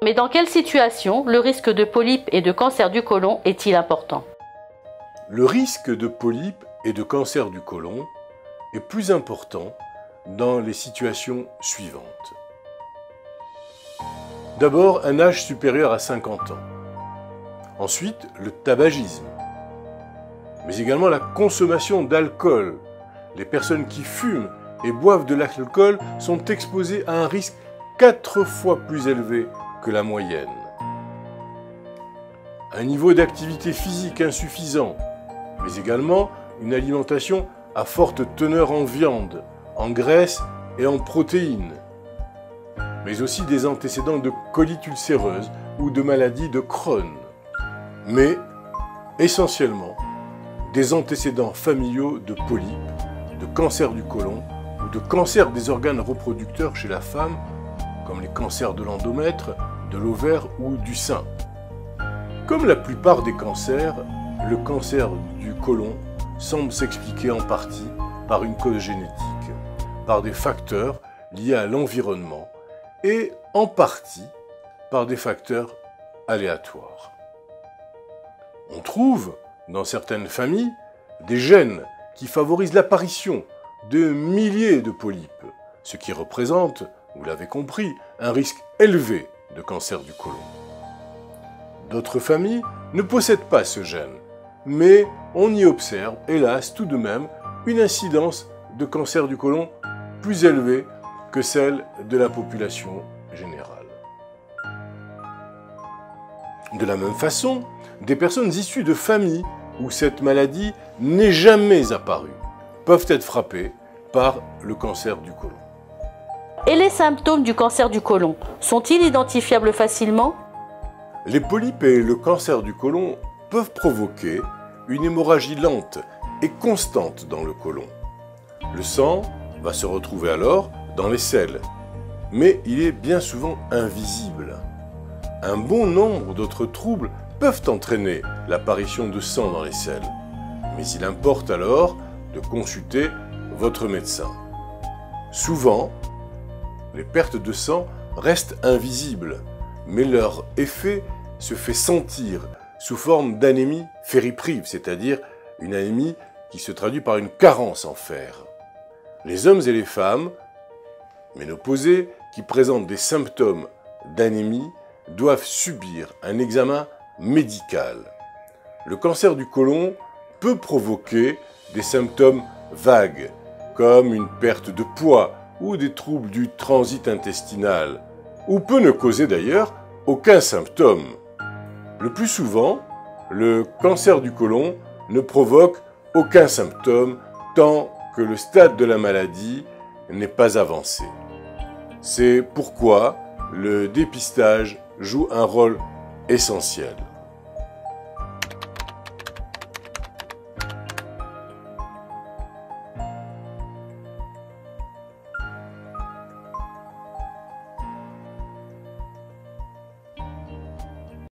mais dans quelle situation le risque de polype et de cancer du côlon est-il important? Le risque de polype et de cancer du côlon est plus important dans les situations suivantes. D'abord, un âge supérieur à 50 ans. Ensuite, le tabagisme. Mais également la consommation d'alcool. Les personnes qui fument et boivent de l'alcool sont exposées à un risque 4 fois plus élevé que la moyenne. Un niveau d'activité physique insuffisant, mais également une alimentation à forte teneur en viande, en graisse et en protéines, mais aussi des antécédents de colite ulcéreuse ou de maladie de Crohn, mais essentiellement des antécédents familiaux de polypes, de cancer du côlon ou de cancer des organes reproducteurs chez la femme, comme les cancers de l'endomètre, de l'ovaire ou du sein. Comme la plupart des cancers, le cancer du côlon semble s'expliquer en partie par une cause génétique, par des facteurs liés à l'environnement et en partie par des facteurs aléatoires. On trouve dans certaines familles des gènes qui favorisent l'apparition de milliers de polypes, ce qui représente, vous l'avez compris, un risque élevé de cancer du côlon. D'autres familles ne possèdent pas ce gène, mais on y observe, hélas, tout de même, une incidence de cancer du côlon plus élevée que celle de la population générale. De la même façon, des personnes issues de familles où cette maladie n'est jamais apparue peuvent être frappées par le cancer du côlon. Et les symptômes du cancer du côlon sont-ils identifiables facilement? Les polypes et le cancer du côlon peuvent provoquer une hémorragie lente et constante dans le côlon. Le sang va se retrouver alors dans les selles, mais il est bien souvent invisible. Un bon nombre d'autres troubles peuvent entraîner l'apparition de sang dans les selles, mais il importe alors de consulter votre médecin. Souvent, les pertes de sang restent invisibles, mais leur effet se fait sentir sous forme d'anémie ferriprive, c'est-à-dire une anémie qui se traduit par une carence en fer. Les hommes et les femmes ménopausés qui présentent des symptômes d'anémie doivent subir un examen médical. Le cancer du côlon peut provoquer des symptômes vagues, comme une perte de poids ou des troubles du transit intestinal, ou peut ne causer d'ailleurs aucun symptôme. Le plus souvent, le cancer du côlon ne provoque aucun symptôme tant que le stade de la maladie n'est pas avancé. C'est pourquoi le dépistage joue un rôle essentiel.